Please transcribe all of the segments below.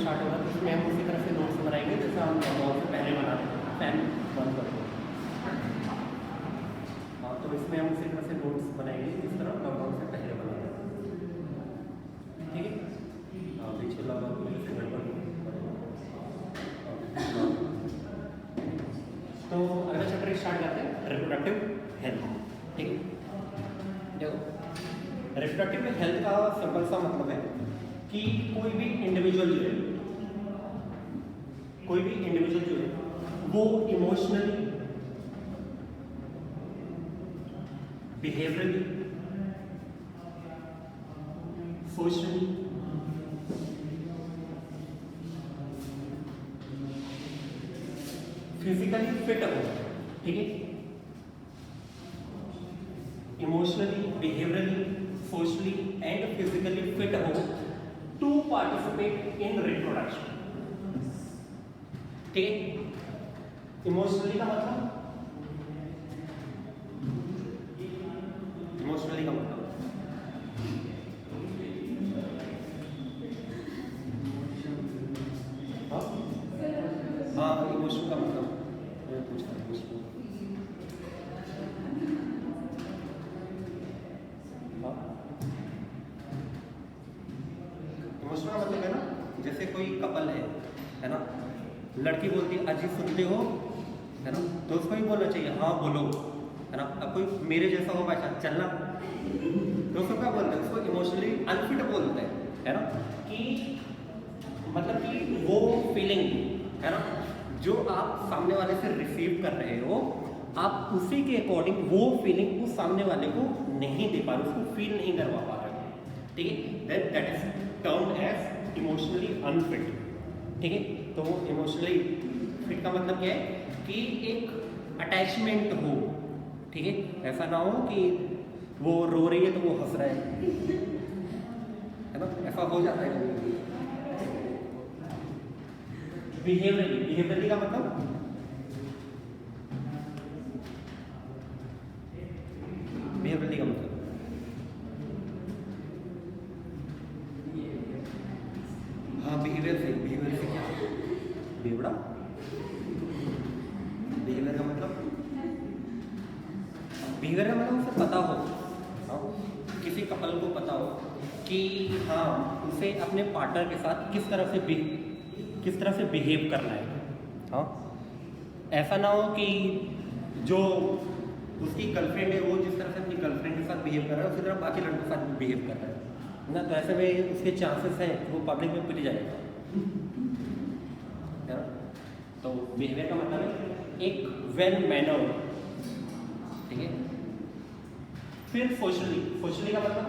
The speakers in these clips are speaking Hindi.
स्टार्ट होगा तो इसमें हम उसी तरह से नोट्स बनाएंगे जैसा हम बहुत से पहले बनाते हैं। फैन बंद कर दो। हाँ, तो इसमें हम उसी तरह से नोट्स बनाएंगे जिस तरह लॉकडाउन से पहले बनाते हैं। ठीक है, हाँ पीछे लॉकडाउन में से गड़बड़। तो अगला चैप्टर स्टार्ट करते हैं, रिप्रोडक्टिव हेल्थ। ठीक है, देखो रिप्रोडक्टिव हेल्थ का सिंपल सा मतलब है कि कोई भी इंडिविजुअल जो है वो emotionally, behaviourally, socially, physically fit हो। ठीक है, emotionally, behaviourally, socially and physically fit हो टू पार्टिसिपेट इन रिप्रोडक्शन। ठीक है, इमोशनली का मतलब, इमोशनली का मतलब हाँ इमोशन का मतलब मैं पूछता हूँ इसको। इमोशन का मतलब है ना, जैसे कोई कपल है ना, लड़की बोलती है अजी सुनते हो, है ना, तो उसको ही बोलना चाहिए हाँ बोलो, है ना। अब कोई मेरे जैसा हो भाई चलना, तो उसको क्या बोलते हैं, उसको इमोशनली अनफिट बोलते हैं, है ना। कि मतलब कि वो फीलिंग, है ना, जो आप सामने वाले से रिसीव कर रहे हो, आप उसी के अकॉर्डिंग वो फीलिंग उस सामने वाले को नहीं दे पा रहे, उसको फील नहीं करवा पा रहे। ठीक है, then that is termed as emotionally unfit. ठीक है, तो इमोशनली फिट का मतलब क्या है कि एक अटैचमेंट हो। ठीक है, ऐसा ना हो कि वो रो रही है तो वो हंस रहा है ना, ऐसा हो जाता है कभी। बिहेवियरली, बिहेवियरली का मतलब बिहेवियरली का मतलब हाँ बिहेवियर से, बिहेवियर से क्या बेवड़ा, बिहेवियर का मतलब, बिहेवियर का मतलब उसे पता हो, हाँ, किसी कपल को पता हो कि हाँ उसे अपने पार्टनर के साथ किस तरह से बिहेव करना है। हाँ, ऐसा ना हो कि जो उसकी गर्लफ्रेंड है वो जिस तरह से अपनी गर्लफ्रेंड के साथ बिहेव कर रहा है उसी तरह बाकी लड़कों के साथ बिहेव कर रहा है ना, तो ऐसे में उसके चांसेस हैं वो पब्लिक में पिट जाएगा, है ना। तो बिहेवियर का मतलब है एक वेल मैनर्ड। ठीक है, फिर सोशली, सोशली का मतलब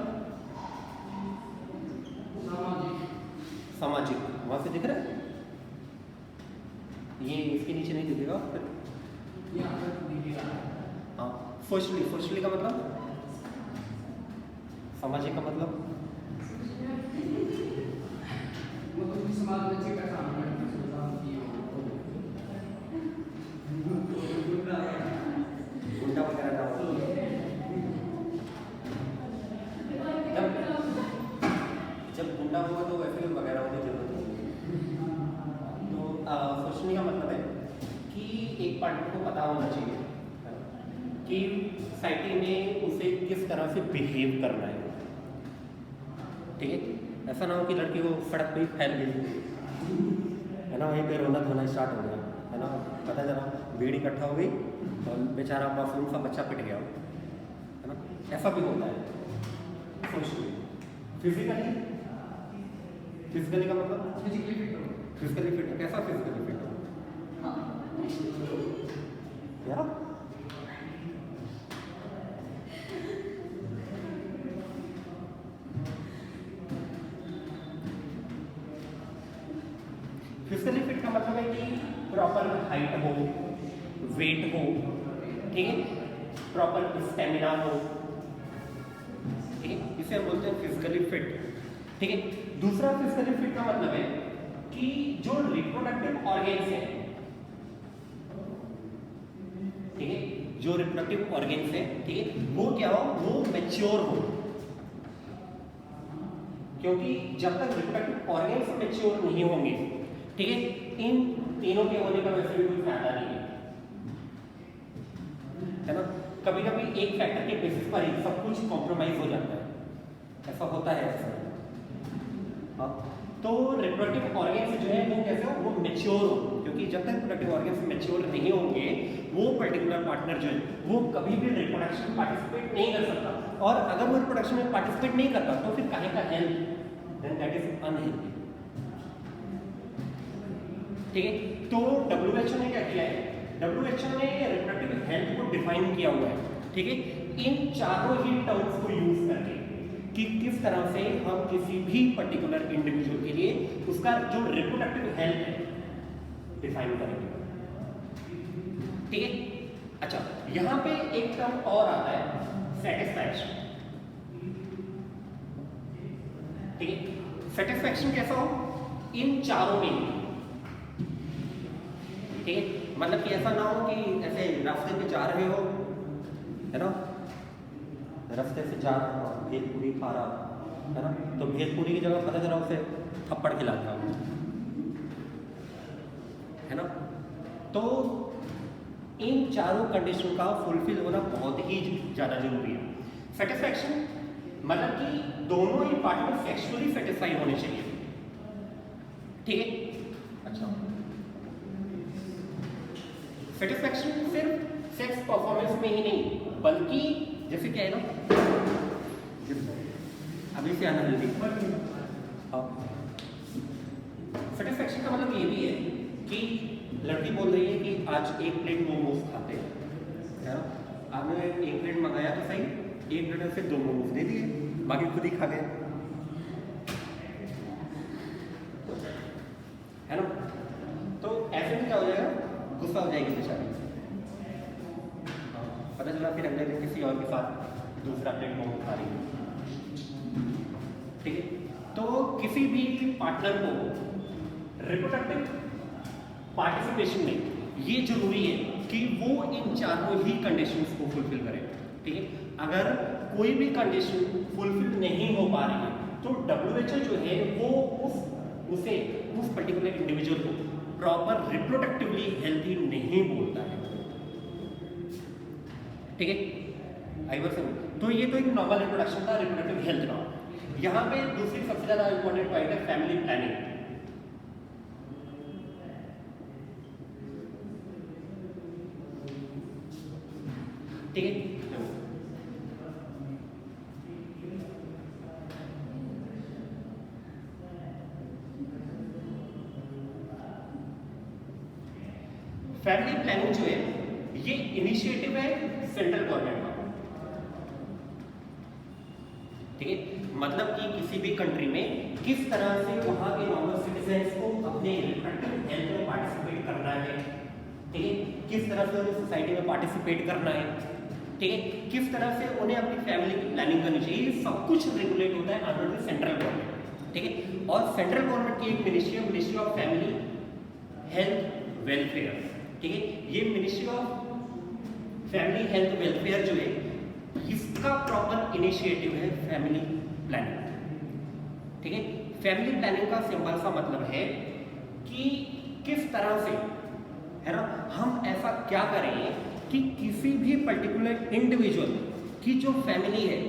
सामाजिक, वहां से दिख रहा है, ये इसके नीचे नहीं दिखेगा फिर, हाँ सोशली, सोशली का मतलब सामाजिक का मतलब गुंडा वगैरह ना हो। जब गुंडा होगा तो वैसे वगैरह होने की जरूरत नहीं। तो सोचने का मतलब है कि एक पार्टनर को पता होना चाहिए कि सोसाइटी में उसे किस तरह से बिहेव करना है। ठीक है, ऐसा ना हो कि लड़की को सड़क पे ही फैल गई, है ना, वहीं पे रोना धोना स्टार्ट हो गया, है ना, पता चला भीड़ इकट्ठा हो गई और बेचारा मासूम सा बच्चा पिट गया, है ना, ऐसा भी होता है। सोशली, फिजिकली, फिजिकली का मतलब फिजिकली फिट, कैसा फिजिकली फिट हो क्या? फिजिकली फिट का मतलब है कि प्रॉपर हाइट हो, वेट हो, ठीक है, प्रॉपर स्टेमिना हो, ठीक है, इसे हम बोलते हैं फिजिकली फिट। ठीक है, दूसरा फिजिकली फिट का मतलब है कि जो रिप्रोडक्टिव ऑर्गेन्स है, ठीक है, जो रिप्रोडक्टिव ऑर्गेन्स है, ठीक है, वो क्या हो, वो मैच्योर हो, क्योंकि जब तक रिप्रोडक्टिव ऑर्गन्स मैच्योर नहीं होंगे, ठीक है, इन तीनों के होने का वैसे भी कोई फायदा नहीं है ना। कभी कभी एक फैक्टर के बेसिस पर ही सब कुछ कॉम्प्रोमाइज हो जाता है, ऐसा होता है अक्सर। हाँ, तो रिप्रोडक्टिव ऑर्गन्स जो है वो कैसे हो, वो मैच्योर हो, क्योंकि जब तक रिप्रोडक्टिव ऑर्गन्स मैच्योर नहीं होंगे वो पर्टिकुलर पार्टनर जो है वो कभी भी रिप्रोडक्शन में पार्टिसिपेट नहीं कर सकता, और अगर वो रिप्रोडक्शन में पार्टिसिपेट नहीं करता तो फिर काहे का health, then that is unhealthy. ठीक है, तो WHO ने क्या किया है, WHO ने रिप्रोडक्टिव हेल्थ को डिफाइन किया हुआ है, ठीक है, इन चारों ही टर्म्स को यूज करके कि किस तरह से हम किसी भी पर्टिकुलर इंडिविजुअल के लिए उसका जो रिप्रोडक्टिव हेल्थ है डिफाइन करेंगे। ठीक है, अच्छा यहां पे एक टर्म और आता है सेटिस्फैक्शन। ठीक है, सेटिस्फैक्शन कैसा हो, इन चारों में, ठीक है, मतलब कि ऐसा ना हो कि ऐसे रास्ते पे जा रहे हो, है ना, रास्ते से जा रहा हो, भेलपूरी खा रहा, है ना, तो भेलपूरी की जगह पता चला उसे थप्पड़ खिला दिया, है ना। तो इन चारों कंडीशन का फुलफिल होना बहुत ही ज़्यादा जरूरी है। सेटिस्फैक्शन मतलब कि दोनों ही पार्टनर सेक्सुअली सेटिस्फाई होने चाहिए। ठीक है, अच्छा सेटिस्फैक्शन सिर्फ सेक्स परफॉर्मेंस में ही नहीं, बल्कि जैसे क्या है ना, अभी से आना जल्दी, सेटिस्फैक्शन का मतलब ये भी है कि लड़की बोल रही है कि आज एक प्लेट मोमोज खाते हैं, है ना, आपने एक प्लेट मंगाया तो सही, एक प्लेट में फिर 2 मोमोज दे दिए, बाकी खुद ही खा गए, है ना। तो ऐसे में क्या हो जाएगा, गुस्सा हो जाएगी बेचारी, पता चला फिर अगले दिन किसी और के साथ दूसरा प्लेट मोमोज खा रही है। ठीक है, तो किसी भी पार्टनर को रिप्रोडक्टिव पार्टिसिपेशन में ये जरूरी है कि वो इन चारों ही कंडीशंस को फुलफिल करे। ठीक है, अगर कोई भी कंडीशन फुलफिल नहीं हो पा रही है तो WHO जो है वो उस पर्टिकुलर इंडिविजुअल को प्रॉपर रिप्रोडक्टिवली हेल्थी नहीं बोलता है। ठीक है, आई वर्स, तो ये तो एक नॉर्मल रिप्रोडक्शन था, रिप्रोडक्टिव हेल्थ का। यहाँ पे दूसरी सबसे ज्यादा इंपॉर्टेंट पॉइंट है फैमिली प्लानिंग। ठीक है, फैमिली प्लानिंग जो है ये इनिशिएटिव है सेंट्रल गवर्नमेंट का। ठीक है, मतलब कि किसी भी कंट्री में किस तरह से वहां के नॉर्मल सिटीजन्स को अपने रिप्रोडक्टिव हेल्थ में पार्टिसिपेट करना है, ठीक है, किस तरह से उन्हें सोसाइटी में पार्टिसिपेट करना है, ठीक है, किस तरह से उन्हें अपनी फैमिली की प्लानिंग करनी चाहिए, ये सब कुछ रेगुलेट होता है अंडर द सेंट्रल गवर्नमेंट। ठीक है, और सेंट्रल गवर्नमेंट की एक ministry of family health welfare. ठीक है, ये ministry of family health welfare जो है इसका प्रॉपर इनिशिएटिव है फैमिली प्लानिंग। ठीक है, फैमिली प्लानिंग का सिंपल सा मतलब है कि किस तरह से, है ना, हम ऐसा क्या करें कि किसी भी पर्टिकुलर इंडिविजुअल की जो फैमिली है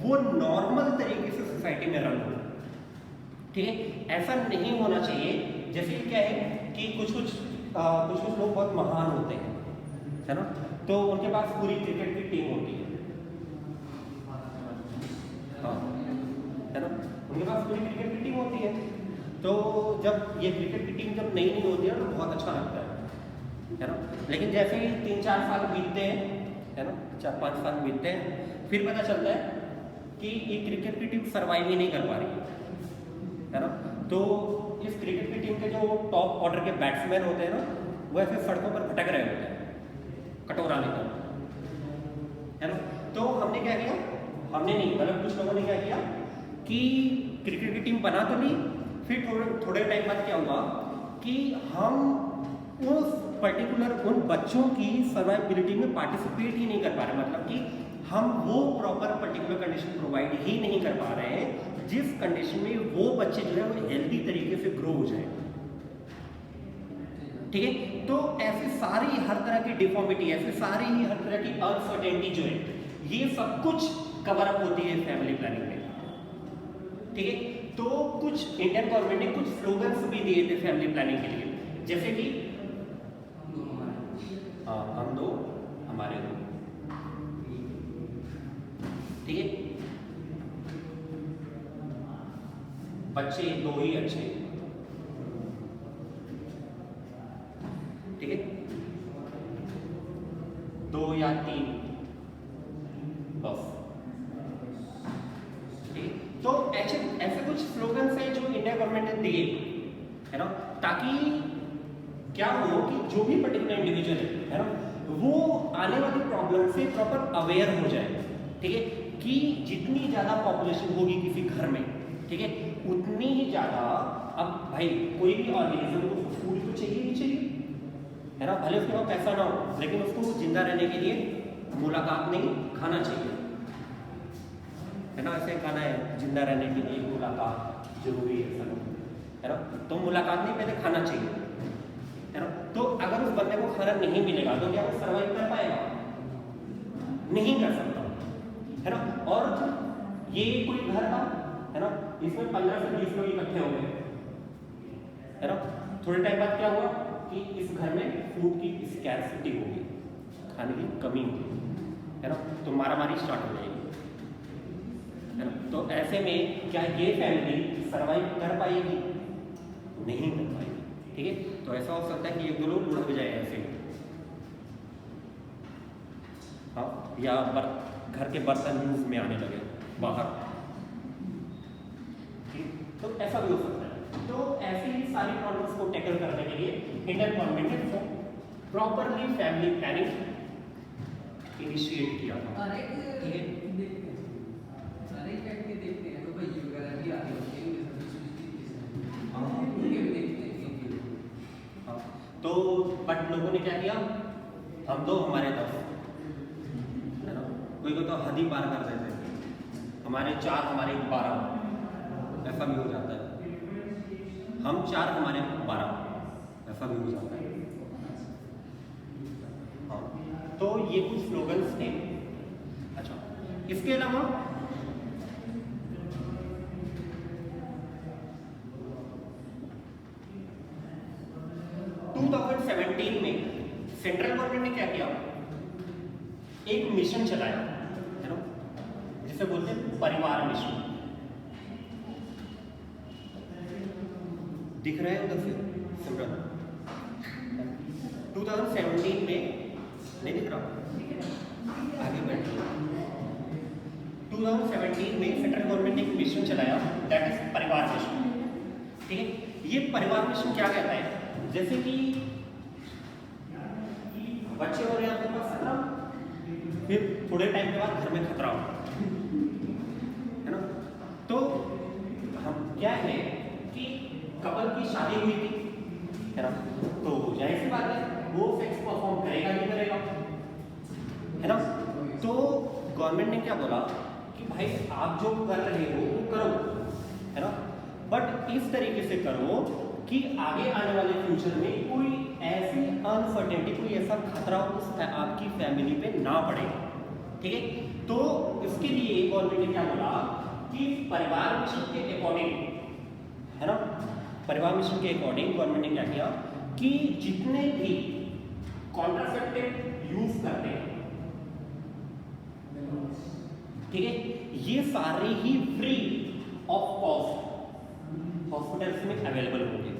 वो नॉर्मल तरीके से सोसाइटी में रन हो। ठीक है, ऐसा नहीं होना चाहिए जैसे क्या है कि कुछ लोग बहुत महान होते हैं, है ना, तो उनके पास पूरी क्रिकेट की टीम होती है, हाँ, है ना, उनके पास पूरी क्रिकेट की टीम होती है, तो जब ये क्रिकेट की टीम जब नई होती है तो बहुत अच्छा लगता है ना, लेकिन जैसे ही 3-4 साल बीतते हैं, है ना, 4-5 साल बीतते हैं, फिर पता चलता है कि ये क्रिकेट की टीम सर्वाइव ही नहीं कर पा रही, है ना। तो इस क्रिकेट की टीम के जो टॉप ऑर्डर के बैट्समैन होते हैं ना, वो ऐसे सड़कों पर भटक रहे होते हैं कटोरा लेकर, है ना। तो हमने क्या किया, हमने नहीं, मतलब कुछ लोगों ने क्या किया कि क्रिकेट की टीम बना तो ली, फिर थोड़े टाइम बाद क्या हुआ कि हम उस पर्टिकुलर उन बच्चों की सर्वाइबिलिटी में पार्टिसिपेट ही नहीं कर पा रहे, मतलब कि हम वो प्रॉपर पर्टिकुलर कंडीशन प्रोवाइड ही नहीं कर पा रहे हैं जिस कंडीशन में वो बच्चे जो है वो हेल्दी तरीके से ग्रो हो जाए। ठीक है, तो ऐसे सारी हर तरह की डिफॉर्मिटी, ऐसे सारी ही हर तरह की अनसर्टेनिटी जो है ये सब कुछ कवर अप होती है फैमिली प्लानिंग में। ठीक है, तो कुछ इंडियन गवर्नमेंट ने कुछ स्लोगन्स भी दिए थे फैमिली प्लानिंग के लिए, जैसे कि हम दो हमारे दो। ठीक है, बच्चे दो ही अच्छे। ठीक है, 2 या 3 बस। ठीक है, तो ऐसे कुछ स्लोगन्स हैं जो इंडिया गवर्नमेंट ने दिए, है ना, ताकि क्या हो कि जो भी पर्टिकुलर इंडिविजुअल है ना, वो आने वाली प्रॉब्लम से प्रॉपर अवेयर हो जाए। ठीक है, कि जितनी ज्यादा पॉपुलेशन होगी किसी घर में, ठीक है, उतनी ही ज्यादा, अब भाई कोई भी ऑर्गेनिज्म को फूड तो चाहिए ही चाहिए, है ना, भले उसके पास पैसा ना हो, लेकिन उसको जिंदा रहने के लिए मुलाकात नहीं, खाना चाहिए, है ना। ऐसे खाना है, जिंदा रहने के लिए मुलाकात जरूरी है सब, है ना, तो मुलाकात नहीं, पहले खाना चाहिए, है ना। तो अगर उस बंदे को खाना नहीं मिलेगा तो क्या वो सर्वाइव कर पाएगा? नहीं कर सकता, है ना। और ये कोई घर था, है ना, इसमें 15 से 20 लोग इकट्ठे हो गए, है ना, थोड़े टाइम बाद क्या हुआ कि इस घर में फूड की स्कैर्सिटी होगी, खाने की कमी होगी, है ना, तो मारामारी स्टार्ट हो जाएगी, है ना। तो ऐसे में क्या ये फैमिली सर्वाइव कर पाएगी? नहीं कर पाएगी। ठीक है, तो ऐसा हो सकता है कि 1-2 लोग उड़ जाए ऐसे, हाँ, या घर के बर्तन यूज में आने लगे बाहर, तो ऐसा भी हो सकता है। तो ऐसी ही सारी प्रॉब्लम्स को टैकल करने के लिए इंडियन गवर्नमेंट ने प्रॉपरली फैमिली प्लानिंग इनिशिएट किया था। ठीक है, तो बट लोगों ने क्या किया, हम दो हमारे 10, है ना, कोई को तो हद ही पार कर देते, हमारे 4 हमारे 12, ऐसा भी हो जाता है, हम 4 हमारे 12, ऐसा भी हो जाता है। हाँ, तो ये कुछ स्लोगन्स थे। अच्छा, इसके अलावा 2017 में सेंट्रल गवर्नमेंट ने क्या किया, एक मिशन चलाया, है ना, जिसे बोलते हैं परिवार मिशन। दिख रहा है उधर से सिमरन? 2017 में नहीं दिख रहा, आगे बढ़िए। 2017 में सेंट्रल गवर्नमेंट ने एक मिशन चलाया, दैट इज परिवार मिशन। ठीक है, ये परिवार मिशन क्या कहता है, जैसे कि बच्चे हो रहे हैं आपके पास 17, फिर थोड़े टाइम के बाद घर में खतरा हो, है ना, तो हम क्या है कि कपल की शादी हुई थी, है ना, तो जाहिर सी बात है वो सेक्स परफॉर्म करेगा नहीं करेगा, है ना। तो गवर्नमेंट ने क्या बोला कि भाई आप जो कर रहे हो वो करो, है ना, बट इस तरीके से करो कि आगे आने वाले फ्यूचर में कोई ऐसी अनसर्टेनिटी, कोई ऐसा खतरा उस आपकी फैमिली पे ना पड़े। ठीक है, तो इसके लिए गवर्नमेंट ने क्या बोला कि परिवार मिशन के अकॉर्डिंग, है ना, परिवार मिशन के अकॉर्डिंग गवर्नमेंट ने क्या किया कि जितने भी कॉन्ट्रासेप्टिव यूज करते हैं, ठीक है, ये सारे ही फ्री ऑफ कॉस्ट हॉस्पिटल्स में अवेलेबल होंगे।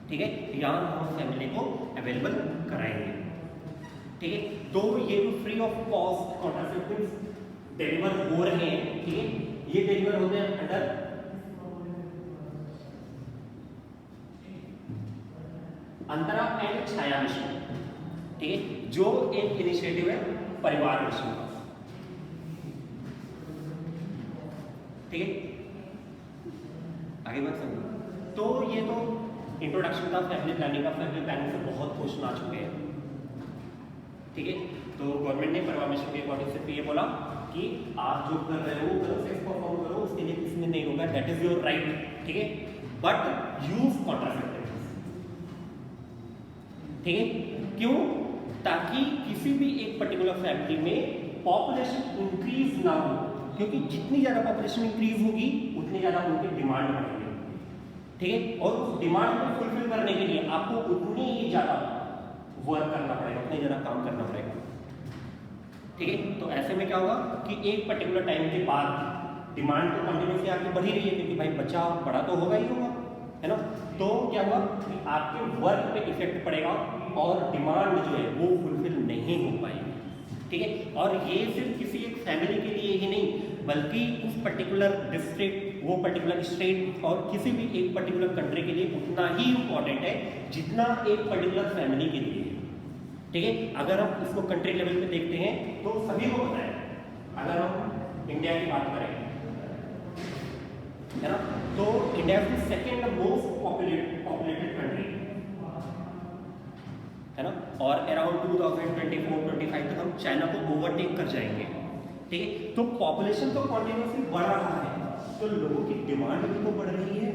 ठीक है, यहाँ हम फैमिली को अवेलेबल कराएंगे। ठीक है, तो ये जो free of cost contraceptives deliver हो रहे हैं, ठीक है, ये डिलीवर होते हैं under Antara and Chhaya mission. ठीक है, जो एक इनिशिएटिव है परिवार मिशन का। ठीक है, आगे बढ़ सकते। तो ये तो इंट्रोडक्शन का फैमिली प्लानिंग से बहुत क्वेश्चन आ चुके हैं, ठीक है। तो गवर्नमेंट ने परमिशन के अकॉर्डिंग सिर्फ ये बोला कि आप जो कर रहे हो करो, सेक्स परफॉर्म करो, उसके लिए किसी ने नहीं रोका, दैट इज योर राइट, ठीक है, बट यूज कॉन्ट्रासेप्टिव्स, ठीक है। क्यों? ताकि किसी भी एक पर्टिकुलर फैमिली में पॉपुलेशन इंक्रीज ना हो, क्योंकि जितनी ज्यादा पॉपुलेशन इंक्रीज होगी उतनी ज्यादा उनकी डिमांड बढ़ेगी, ठीक है, और उस डिमांड को फुलफिल करने के लिए आपको उतनी ही ज्यादा वर्क करना पड़ेगा, उतनी ज्यादा काम करना पड़ेगा, ठीक है। तो ऐसे में क्या होगा कि एक पर्टिकुलर टाइम के बाद डिमांड तो कंटिन्यूसली आगे बढ़ ही रही है, क्योंकि भाई बच्चा बड़ा तो होगा ही होगा, है ना। तो क्या हुआ कि आपके वर्क पे इफेक्ट पड़ेगा और डिमांड जो है वो फुलफिल नहीं हो पाएगी, ठीक है। और ये सिर्फ किसी एक फैमिली के लिए ही नहीं, बल्कि उस पर्टिकुलर डिस्ट्रिक्ट, वो पर्टिकुलर स्टेट और किसी भी एक पर्टिकुलर कंट्री के लिए उतना ही इम्पोर्टेंट है जितना एक पर्टिकुलर फैमिली के लिए है, ठीक है। अगर हम इसको कंट्री लेवल पे देखते हैं तो सभी को पता है, अगर हम इंडिया की बात करें, है ना, तो India is the second most populated country, है ना, और अराउंड 2024-25 तक हम चाइना को ओवरटेक कर जाएंगे, ठीक है। तो पॉपुलेशन तो कॉन्टिन्यूसली बढ़ रहा है, तो लोगों की डिमांड भी तो बढ़ रही है,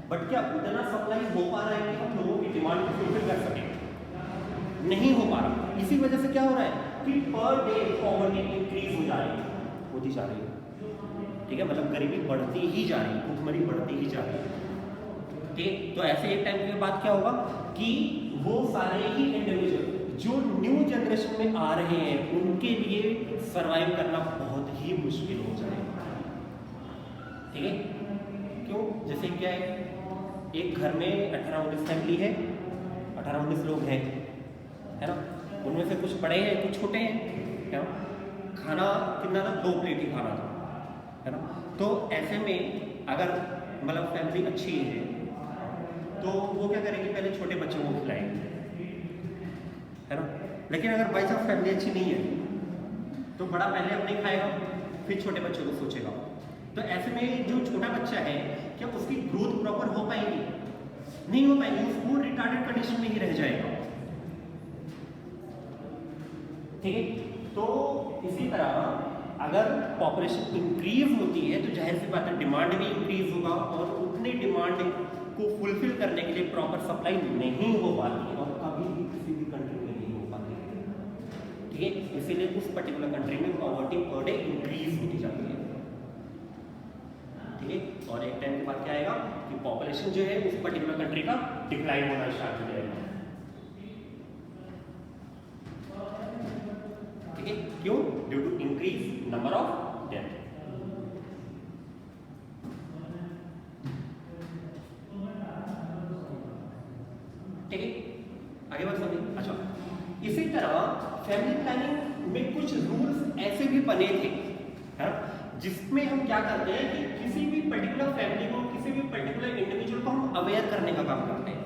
बट क्या उतना सप्लाई हो पा रहा है कि हम लोगों की डिमांड को फुलफिल कर सकें? नहीं हो पा रहा। इसी वजह से क्या हो रहा है कि पर डे पॉवर्टी इंक्रीज हो जा रही है, होती जा रही है, ठीक है, मतलब गरीबी बढ़ती ही जा रही है, भुखमरी बढ़ती ही जा रही है, ठीक है। तो ऐसे एक टाइम के बाद क्या होगा कि वो सारे ही इंडिविजुअल जो न्यू जनरेशन में आ रहे हैं उनके लिए सरवाइव करना बहुत ही मुश्किल हो जाएगा, ठीक है। क्यों? जैसे क्या है, एक घर में 18-19 फैमिली है, 18-19 लोग हैं, है ना, उनमें से कुछ बड़े हैं कुछ छोटे हैं, है ना, खाना कितना था, 2 प्लेट ही खाना था, है ना। तो ऐसे में अगर मतलब फैमिली अच्छी है तो वो क्या करेगी, पहले छोटे बच्चों को खिलाएंगे, है ना। लेकिन अगर बाई चांस फैमिली अच्छी नहीं है तो बड़ा पहले अपने खाएगा फिर छोटे बच्चों को सोचेगा। तो ऐसे में जो छोटा बच्चा है क्या उसकी ग्रोथ प्रॉपर हो पाएगी? नहीं हो पाएगी, वो रिटार्डेड कंडीशन में ही रह जाएगा, ठीक है। तो इसी तरह अगर पॉपुलेशन इंक्रीज होती है तो जाहिर सी बात है डिमांड भी इंक्रीज होगा, और उतनी डिमांड को फुलफिल करने के लिए प्रॉपर सप्लाई नहीं हो पाती और कभी भी किसी भी कंट्री में नहीं हो पाती, ठीक है। इसीलिए उस पर्टिकुलर कंट्री में पॉवर्टी पर डे इंक्रीज होती जाती है, ठीक है। और एक टाइम के बाद क्या आएगा कि पॉपुलेशन जो है उस पर्टिकुलर कंट्री का डिक्लाइन होना स्टार्ट हो जाएगा, ठीक है। क्यों? Due to increase number of death, ठीक है। आगे बढ़ सकते। अच्छा, इसी तरह फैमिली प्लानिंग में कुछ रूल्स ऐसे भी बने थे, है, जिसमें हम क्या करते हैं कि किसी भी पर्टिकुलर फैमिली को, किसी भी पर्टिकुलर इंडिविजुअल को हम अवेयर करने का काम करते हैं,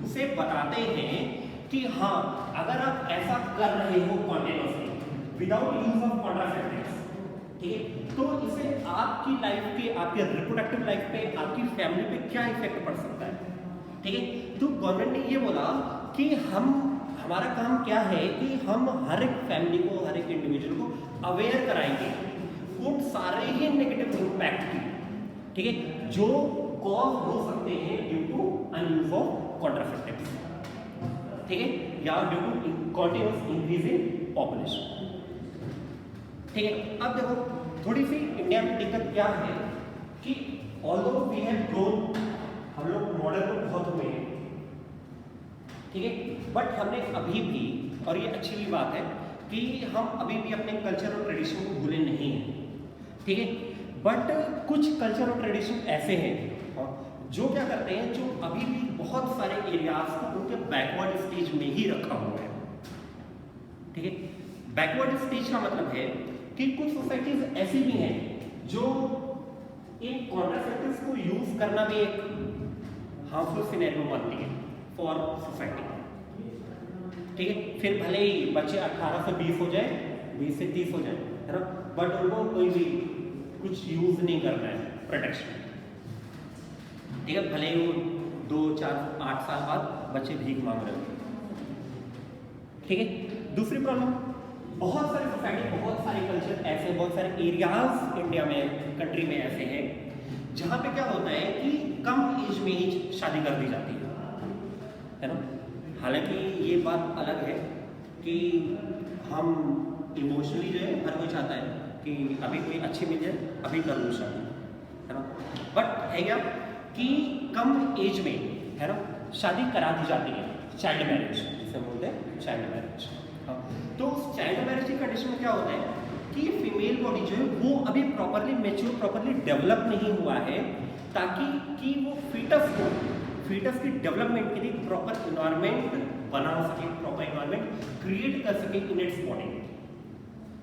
उसे बताते हैं कि हाँ अगर आप ऐसा कर रहे हो continuously without use of contraceptives, ठीक है, तो इसे आपकी लाइफ के, आपके रिप्रोडक्टिव लाइफ पे, आपकी फैमिली पे क्या इफेक्ट पड़ सकता है, ठीक है। तो गवर्नमेंट ने ये बोला कि हमारा काम क्या है कि हम हर एक फैमिली को, हर एक इंडिविजुअल को अवेयर कराएंगे उन सारे ही नेगेटिव इम्पैक्ट की, ठीक है, जो कॉज हो सकते हैं due to unuse of contraceptives, ठीक है, या due to continuous increase in population, ठीक है। अब देखो थोड़ी सी इंडिया में दिक्कत क्या है कि ऑल्दो वी हैव ग्रोन, हम लोग मॉडर्न तो बहुत हुए हैं, ठीक है, बट हमने अभी भी, और ये अच्छी भी बात है कि हम अभी भी अपने कल्चर और ट्रेडिशन को भूले नहीं हैं, ठीक है। बट कुछ कल्चर और ट्रेडिशन ऐसे हैं जो क्या करते हैं, जो अभी भी बहुत सारे एरियाज को उनके बैकवर्ड स्टेज में ही रखा हुआ है, ठीक है। बैकवर्ड स्टेज का मतलब है कि कुछ सोसाइटीज ऐसी भी हैं जो इन कॉन्ट्रासेप्टिव्स को यूज करना भी एक हार्मफुल सिनेरियो मानती है फॉर सोसाइटी, ठीक है। फिर भले ही बच्चे 18 से 20 हो जाए, 20 से 30 हो जाए, है ना, बट उनको कोई भी कुछ यूज नहीं करना है प्रोटेक्शन, ठीक है, भले ही वो 2, 4, 8 साल बाद बच्चे भीख मांग रहे होंगे। ठीक है। दूसरी प्रॉब्लम, बहुत सारी सोसाइटी, बहुत सारे कल्चर ऐसे, बहुत सारे एरियाज इंडिया में, कंट्री में ऐसे हैं जहाँ पे क्या होता है कि कम एज में ही शादी कर दी जाती है ना। हालांकि ये बात अलग है कि हम इमोशनली जो है हर कोई चाहता है कि अभी कोई अच्छी मिल जाए, अभी कर लूँ शादी, है ना। बट है क्या कि कम एज में, है ना, शादी करा दी जाती है, चाइल्ड मैरिज जिसे बोलते हैं, चाइल्ड मैरिज। हाँ, तो उस चाइल्ड मैरिज की कंडीशन में क्या होता है कि फीमेल बॉडी जो है वो अभी प्रॉपरली मैच्योर, प्रॉपरली डेवलप नहीं हुआ है, ताकि कि वो फीटस की डेवलपमेंट के लिए प्रॉपर इन्वायरमेंट बना सके, प्रॉपर इन्वायरमेंट क्रिएट कर सके इन इट्स बॉडी।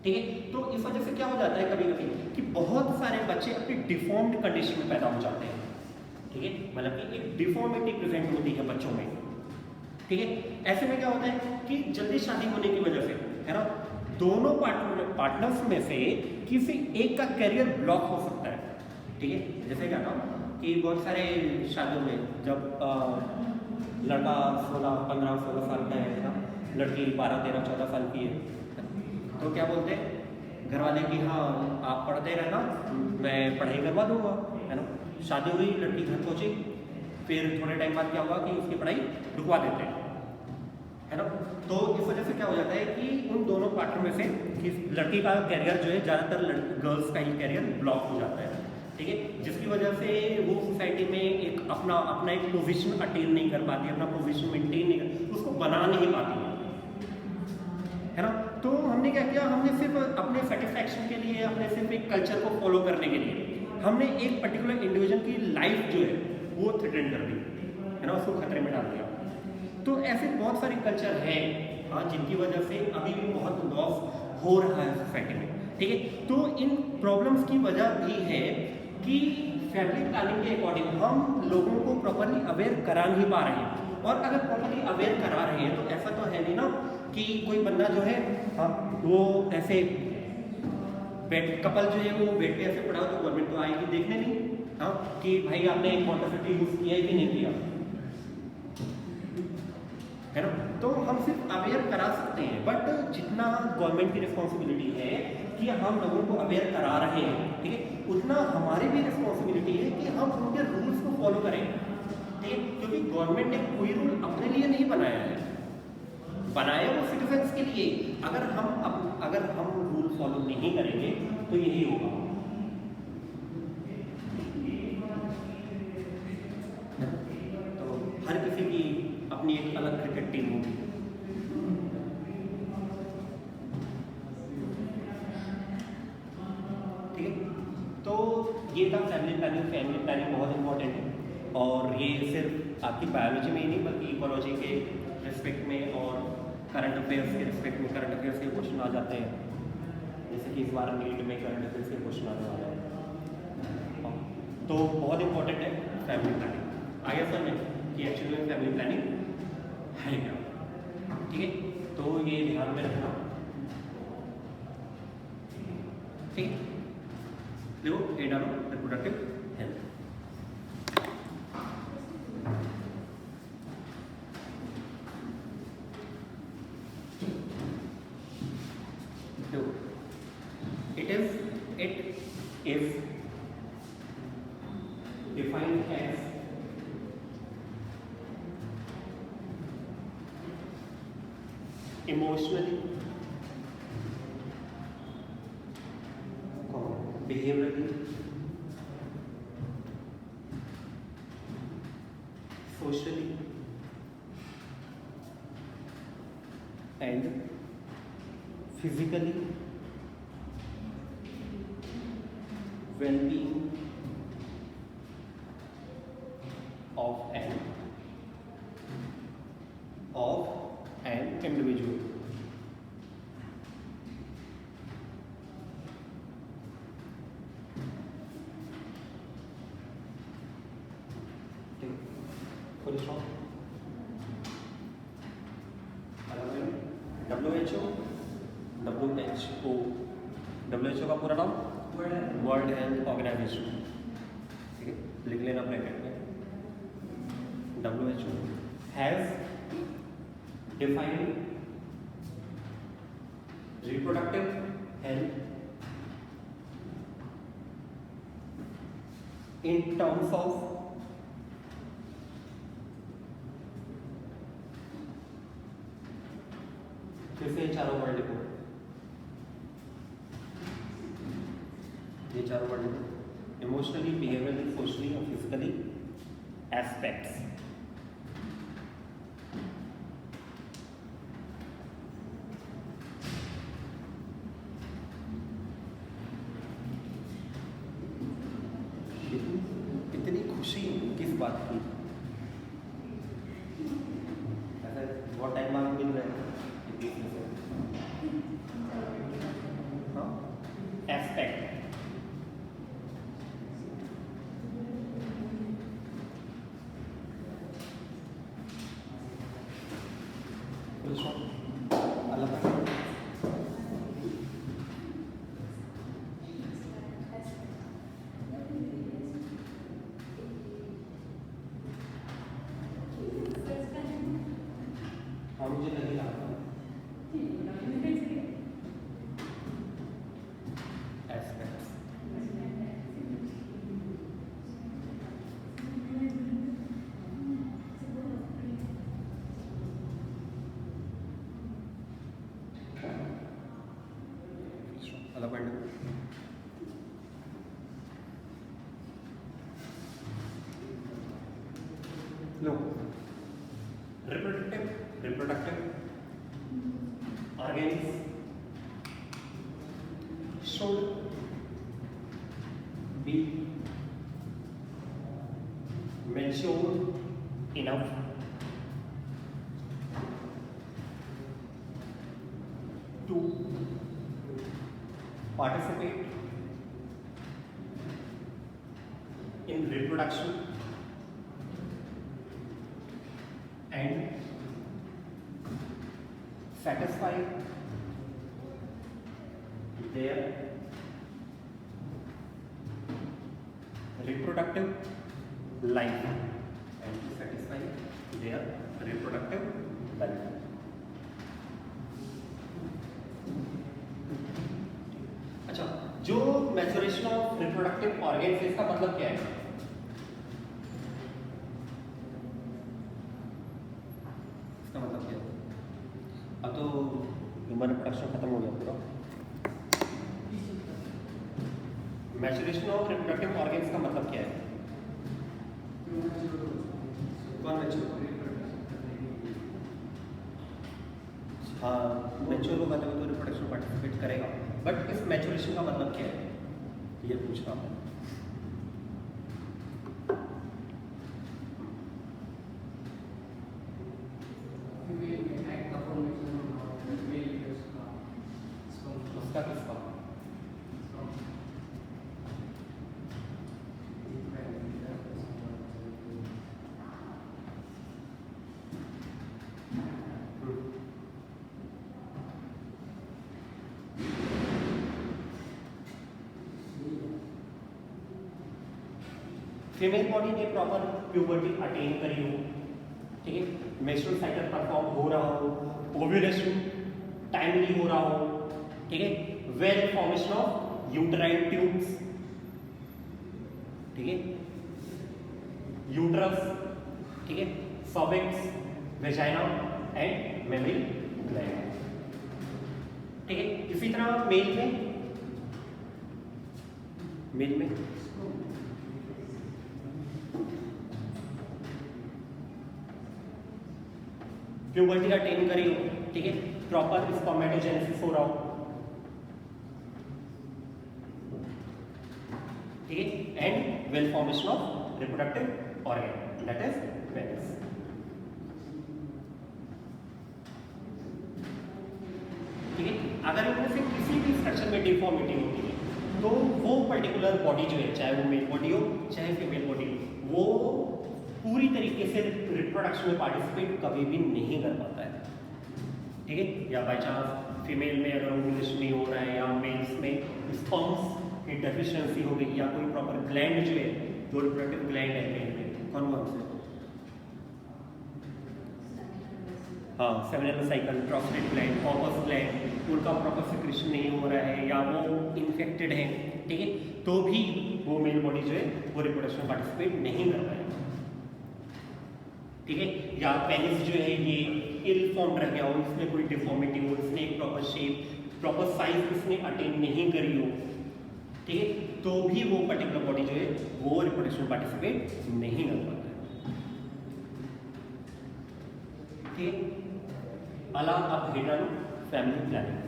ठीक है। तो इस वजह से क्या हो जाता है कभी कभी कि बहुत सारे बच्चे अपनी डिफॉर्म्ड कंडीशन में पैदा हो जाते हैं। ठीक है, मतलब कि एक डिफॉर्मिटी प्रेजेंट होती है बच्चों में। ठीक है। ऐसे में क्या होता है कि जल्दी शादी होने की वजह से, है ना, दोनों पार्टनर्स में से किसी एक का करियर ब्लॉक हो सकता है। ठीक है। जैसे क्या था कि बहुत सारे शादियों में जब लड़का 15-16 साल का है ना, लड़की 12-13-14 साल की है, तो क्या बोलते हैं घर वाले कि हाँ आप पढ़ते रहना, मैं पढ़ाई करवा दूंगा, है ना। शादी हुई, लड़की घर पहुंची, फिर थोड़े टाइम बाद क्या हुआ कि उसकी पढ़ाई रुकवा देते हैं, है ना। तो इस वजह से क्या हो जाता है कि उन दोनों पार्टनर में से लड़की का कैरियर जो है, ज़्यादातर गर्ल्स का ही कैरियर ब्लॉक हो जाता है। ठीक है। जिसकी वजह से वो सोसाइटी में एक अपना एक पोजीशन अटेन नहीं कर पाती, अपना पोजीशन मेंटेन नहीं कर, उसको बना नहीं पाती है ना। तो हमने क्या किया, हमने सिर्फ अपने सेटिस्फैक्शन के लिए, अपने सिर्फ एक कल्चर को फॉलो करने के लिए हमने एक पर्टिकुलर इंडिविजुअल की लाइफ जो है वो थ्रेटन कर दी, है ना, उसको खतरे में डाल दिया। तो ऐसे बहुत सारे कल्चर हैं, हाँ, जिनकी वजह से अभी भी बहुत लॉस हो रहा है सोसाइटी में। ठीक है। तो इन प्रॉब्लम्स की वजह भी है कि फैमिली प्लानिंग के अकॉर्डिंग हम लोगों को प्रॉपरली अवेयर करा नहीं पा रहे हैं। और अगर प्रॉपरली अवेयर करा रहे हैं तो ऐसा तो है नहीं ना कि कोई बंदा जो है, हाँ, वो ऐसे बेड कपल जो है वो बेड पे ऐसे पड़ा हो तो गवर्नमेंट तो आएगी देखने नहीं, हाँ, कि भाई आपने कॉन्ट्रासेप्टिव यूज किया है कि नहीं किया, है ना। तो हम सिर्फ अवेयर करा सकते हैं, बट जितना गवर्नमेंट की रिस्पॉन्सिबिलिटी है कि हम लोगों को अवेयर करा रहे हैं, ठीक है, उतना हमारी भी रिस्पॉन्सिबिलिटी है कि हम उनके रूल्स को फॉलो करें। ठीक है। क्योंकि गवर्नमेंट ने कोई रूल अपने लिए नहीं बनाया है, बनाया वो सिटीजन्स के लिए। अगर हम रूल फॉलो नहीं करेंगे तो यही होगा। तो हर किसी की अपनी एक अलग क्रिकेट टीम होगी। ठीक है। तो ये था फैमिली प्लानिंग। फैमिली प्लानिंग बहुत इंपॉर्टेंट है, और ये सिर्फ आपकी बायोलॉजी में ही नहीं बल्कि इकोलॉजी के रिस्पेक्ट में और करंट अफेयर्स के रिस्पेक्ट में, करंट अफेयर्स के क्वेश्चन आ जाते हैं, जैसे कि इस बार नीट में करंट अफेयर्स के क्वेश्चन आने वाले हैं। तो बहुत इंपॉर्टेंट है फैमिली प्लानिंग। आगे सर में कि एक्चुअली में फैमिली प्लानिंग है क्या। ठीक है। तो ये ध्यान में रखना। ठीक है। देखो ये डालो reproductive health. It is defined as emotionally, behaviorally, socially and physically well-being of an individual. Full stop. WHO का पूरा नाम वर्ल्ड हेल्थ ऑर्गेनाइजेशन। ठीक है, लिख लेना ब्रैकेट में WHO has defined reproductive health in terms of फिर से चारों वर्ड लिखो, ये चारों वर्ड लिखो, इमोशनली, बिहेवियरली, सोशली और फिजिकली एस्पेक्ट्स। इतनी खुशी किस बात की? ऐसा बहुत टाइम बाद मिल रहे हैं एस्पेक्ट। अलग मुझे नहीं लगता अलग point. Low, reproductive organs should be mature enough to participate in reproduction and satisfy their reproductive life and to satisfy their reproductive life। अच्छा, जो मैच्योरेशन ऑफ रिप्रोडक्टिव ऑर्गेन्स इसका मतलब क्या है? इसका मतलब क्या है? अब तो ह्यूमन रिप्रोडक्शन खत्म हो गया पूरा। मैच्योरेशन ऑफ रिप्रोडक्टिव ऑर्गेन्स का मतलब क्या है? कौन मैच्योर? हाँ, मैच्योर होगा तभी तो रिप्रोडक्शन पार्टिसिपेट करेगा। बट इस मैच्योरेशन का मतलब क्या है, ये पूछ रहा हूँ। उसका किसका? फीमेल बॉडी ने प्रॉपर प्यूबर्टी अटेन करी हो, ठीक है, मेंस्ट्रुअल साइकिल परफॉर्म हो रहा हो, ओव्यूलेशन टाइमली हो रहा हो, ठीक है, well formation of uterine tubes, ठीक है, यूट्रस, ठीक है, cervix, vagina and mammary gland, ठीक है। इसी तरह मेल में प्यूबर्टी अटेन करी हो, ठीक है, प्रॉपर स्पर्मेटोजेनेसिस हो रहा हो, ठीक है, and well formation of reproductive organ that is penis, ठीक है। अगर इनमें से किसी भी स्ट्रक्चर में डिफॉर्मिटी होती है तो वो पर्टिकुलर बॉडी जो है, चाहे वो मेल बॉडी हो चाहे फीमेल बॉडी हो, वो पूरी तरीके से रिप्रोडक्शन में पार्टिसिपेट कभी भी नहीं कर पाता है, ठीक है। या बाय चांस फीमेल में अगर ओव्यूलेशन नहीं हो रहा है या मेल्स में स्पर्म्स की डेफिशिएंसी हो गई या कोई प्रॉपर ग्लैंड जो है, जो रिप्रोडक्टिव ग्लैंड है मेल में, कौन से हाँ seminal cycle, prostate gland, corpus gland, उनका प्रॉपर सिक्रेशन नहीं हो रहा है या वो इन्फेक्टेड है, ठीक है, तो भी वो मेल बॉडी जो है वो रिप्रोडक्शन पार्टिसिपेट नहीं कर पाएगा, ठीक है। या पेनिस जो है ये इल फॉर्म रह गया हो, इसमें कोई डिफॉर्मिटी हो, इसने एक प्रॉपर शेप, प्रॉपर साइज इसने अटेन नहीं करी हो, ठीक है, तो भी वो पर्टिकुलर बॉडी जो है वो रिप्रोडक्शन पार्टिसिपेट नहीं कर पाता है, ठीक है। अलावा अब Hayden family planning,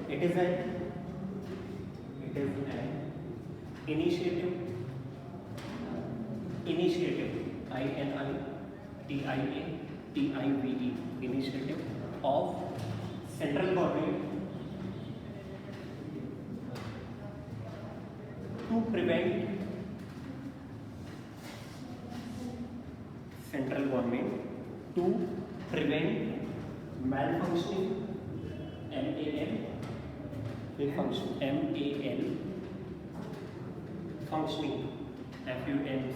it is an initiative, INITIATIVE, initiative of central government to prevent malfunctioning, MAL functioning,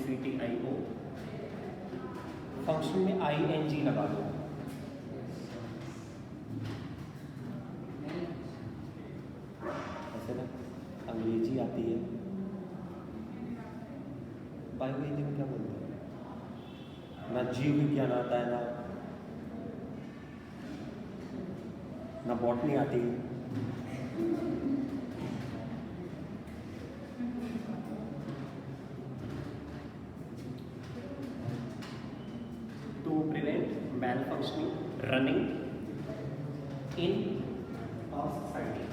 FUNCTIO, function में ING लगा दो, ऐसे ना अंग्रेजी आती है, बायोलॉजी में क्या बोलते हैं, ना जीव विज्ञान आता है, ना बॉटनी आती है, to prevent malfunctioning running in a society,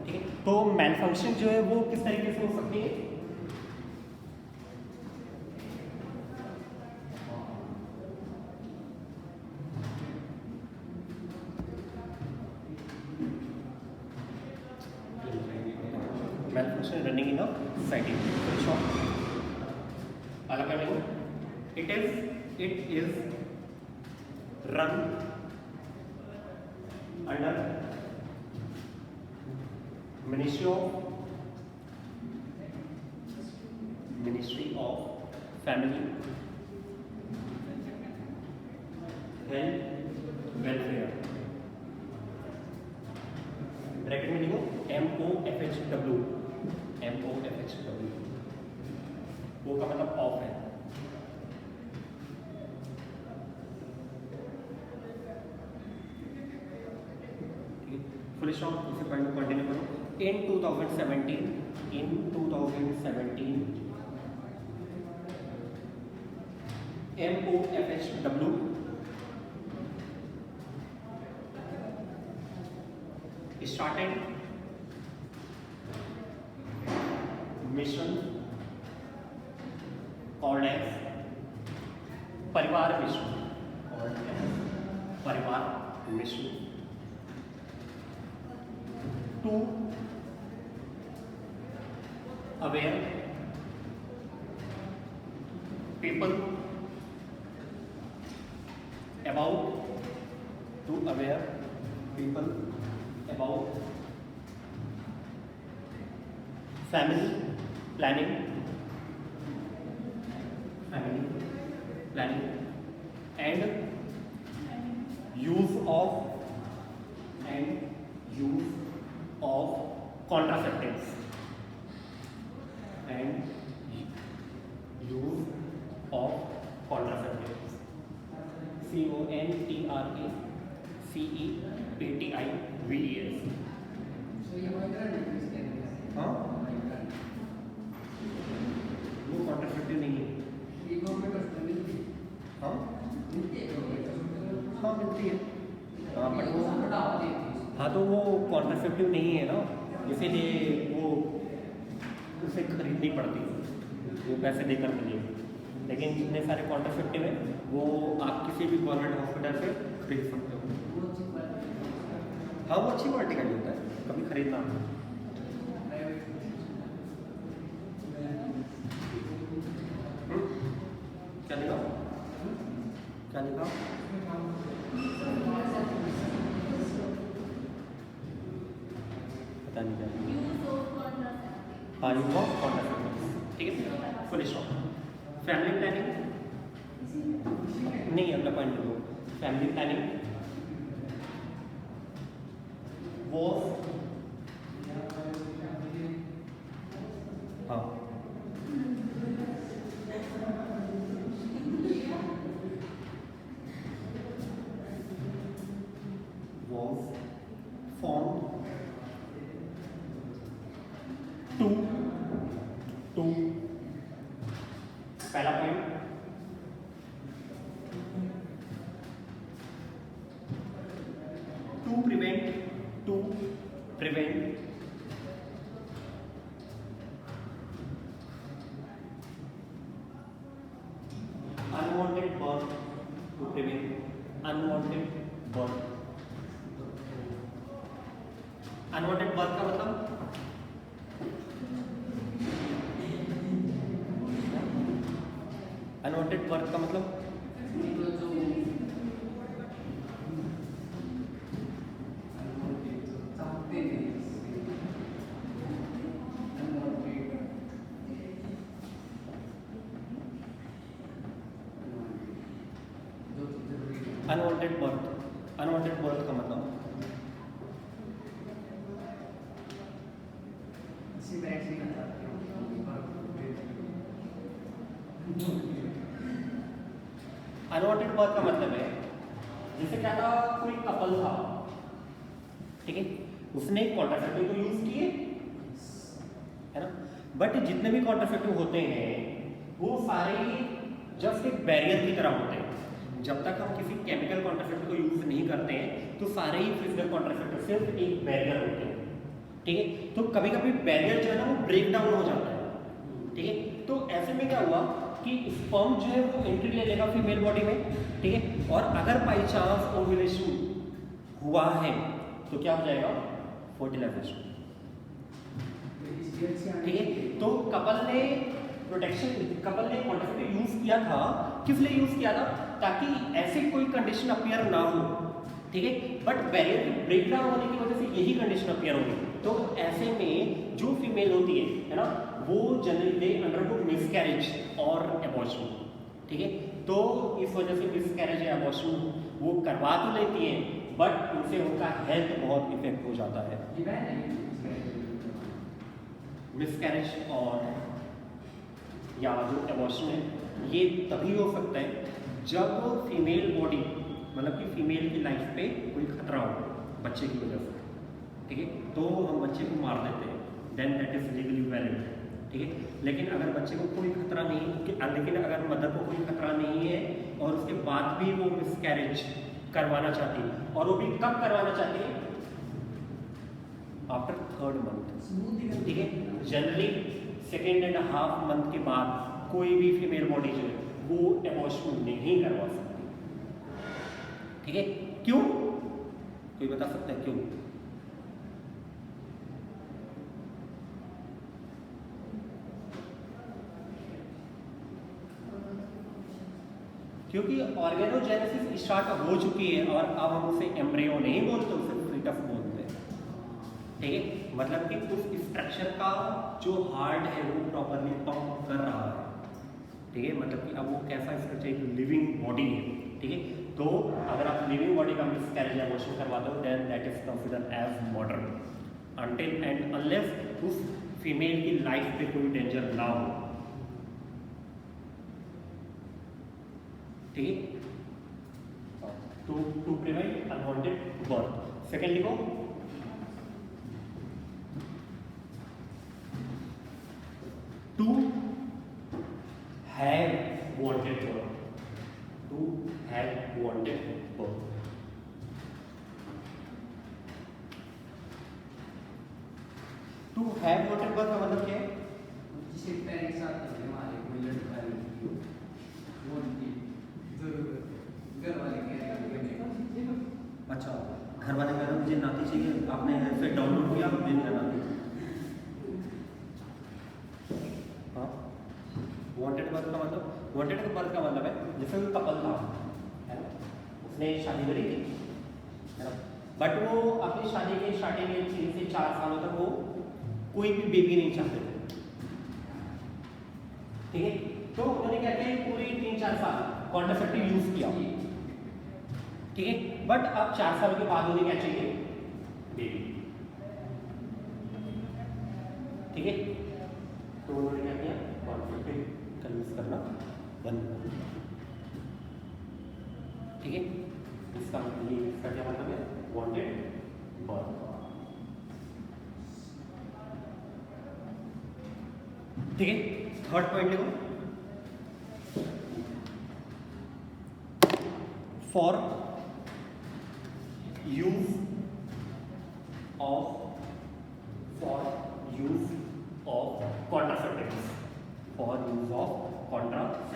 ठीक है। तो malfunction जो है वो किस तरीके से हो सकती है, malfunction running in a society, अलग नहीं, it is run under Ministry of Family, Health, Welfare, bracket में लिखो MOFHW, वो का मतलब ऑफ है, फुल स्टॉप, इसे पढ़ने को कंटिन्यू करो। In 2017 MOFHW started mission called as परिवार mission, to aware people about family planning and use of contraceptives CONTRACEPTIVES। हाँ वो कॉन्ट्रासेप्टिव नहीं है, हाँ हाँ मिलती है, हाँ बट वो हाँ तो वो कॉन्ट्रासेप्टिव नहीं है ना, इसीलिए वो उसे खरीदनी पड़ती है, वो पैसे देकर मिलेगी, लेकिन जितने सारे कॉन्ट्रासेप्टिव हैं वो आप किसी भी गवर्नमेंट हॉस्पिटल से खरीद सकते हो। हाँ वो अच्छी क्वालिटी का ही होता है, कभी खरीदना। क्या लिखा? पता नहीं क्या। Use of contraceptive. हाँ, यूज ऑफ कॉन्ट्रासेप्टिव, ठीक है, फुल स्टॉप। फैमिली प्लानिंग नहीं, अगला point low. Family planning was हाँ was formed to पहला point to prevent unwanted birth, to prevent unwanted birth। Unwanted birth का मतलब अनवांटेड बर्थ का मतलब अनवांटेड बर्थ का मतलब अनवांटेड बर्थ का मतलब है, जैसे क्या था, कोई कपल था, ठीक है, उसने कॉन्ट्रासेप्टिव को यूज किए, है ना, बट जितने भी कॉन्ट्रासेप्टिव होते हैं वो सारे जस्ट एक बैरियर की तरह होते हैं। जब तक हम किसी केमिकल कॉन्ट्रासेप्टिव को यूज नहीं करते हैं तो सारे ही फिजिकल कॉन्ट्रासेप्टिव सिर्फ एक बैरियर होते हैं, ठीक है। तो कभी कभी बैरियर जो है ना वो ब्रेक डाउन हो जाता है, ठीक है। तो ऐसे में क्या हुआ कि स्पर्म जो है वो एंट्री ले लेगा फीमेल बॉडी में, ठीक है, और अगर बाई चांस ओव्यूलेशन हुआ है तो क्या हो जाएगा, फर्टिलाइजेशन, ठीक है। तो कपल ने कॉन्ट्रासेप्टिव यूज किया था, किस लिए यूज किया था, ताकि ऐसी कोई कंडीशन अपीयर ना हो, ठीक है, बट बैरियर ब्रेक डाउन होने की वजह से यही कंडीशन अपीयर होगी। तो ऐसे में जो फीमेल होती है ना, वो जनरली दे अंडरगो मिसकैरेज और एबॉर्शन, ठीक है। तो इस वजह से मिसकैरेज या एबॉर्शन वो करवा तो लेती है, बट उनसे उनका हेल्थ बहुत इफेक्ट हो जाता है। मिसकैरेज और या जो एबॉर्शन है ये तभी हो सकता है जब फीमेल बॉडी, मतलब कि फीमेल की लाइफ पे कोई खतरा हो बच्चे की वजह से, ठीक है, तो हम बच्चे को मार देते हैं, then that is legally valid, ठीक है। लेकिन अगर बच्चे को कोई खतरा नहीं, लेकिन अगर मदर को कोई खतरा नहीं है और उसके बाद भी वो मिसकैरेज करवाना चाहती है, और वो भी कब करवाना चाहती है, आफ्टर 3rd मंथ, ठीक है। जनरली 2.5 मंथ के बाद कोई भी फीमेल बॉडी जो है वो एबॉर्शन नहीं करवा सकती, ठीक है। क्यों, कोई बता सकता है क्यों? क्योंकि ऑर्गेनोजेनेसिस स्टार्ट हो चुकी है और अब हम उसे एम्ब्रियो नहीं बोलते, उसे फीटस बोलते हैं, ठीक है। मतलब कि उस स्ट्रक्चर का जो हार्ट है वो प्रॉपरली पंप कर रहा है, ठीक है। मतलब कि अब वो कैसा स्ट्रक्चर, एक लिविंग बॉडी है, ठीक है। तो अगर आप लिविंग बॉडी का मिसकैरेज एबॉर्शन करवा दो, then that is considered as murder until end unless उस फीमेल की लाइफ पे कोई डेंजर ना हो, ठीक है। To prevent unwanted birth. Second लिखो, to have wanted birth, to have wanted birth. To have wanted birth का मतलब क्या है? जिसे पेरेंट्स आते हैं हमारे कोई लड़का लड़की हो, वो उनकी घर वाले कह रहे हैं, अच्छा, घर वाले कह रहे हैं मुझे नाती चाहिए, आपने फिर डाउनलोड किया, आप दे दिया नाती। हाँ, वांटेड बर्थ का मतलब, वांटेड बर्थ का मतलब है जैसे कोई कपल था, है ना, उसने शादी करी थी, है ना, बट वो अपनी शादी के स्टार्टिंग में 3 से 4 सालों तक वो कोई भी बेबी नहीं चाहते थे, ठीक है। तो उन्होंने क्या किया, पूरी 3-4 साल कॉन्ट्रासेप्टिव यूज किया, ठीक है। बट अब 4 साल के बाद उन्हें क्या चाहिए, बेबी, ठीक है। तो उन्होंने क्या किया, कॉन्ट्रासेप्टिव का यूज करना बंद कर दिया, ठीक है। इसका क्या मतलब है, वांटेड बर्थ, ठीक है। थर्ड पॉइंट लिखो, for use of contraceptives, for use of contraceptives,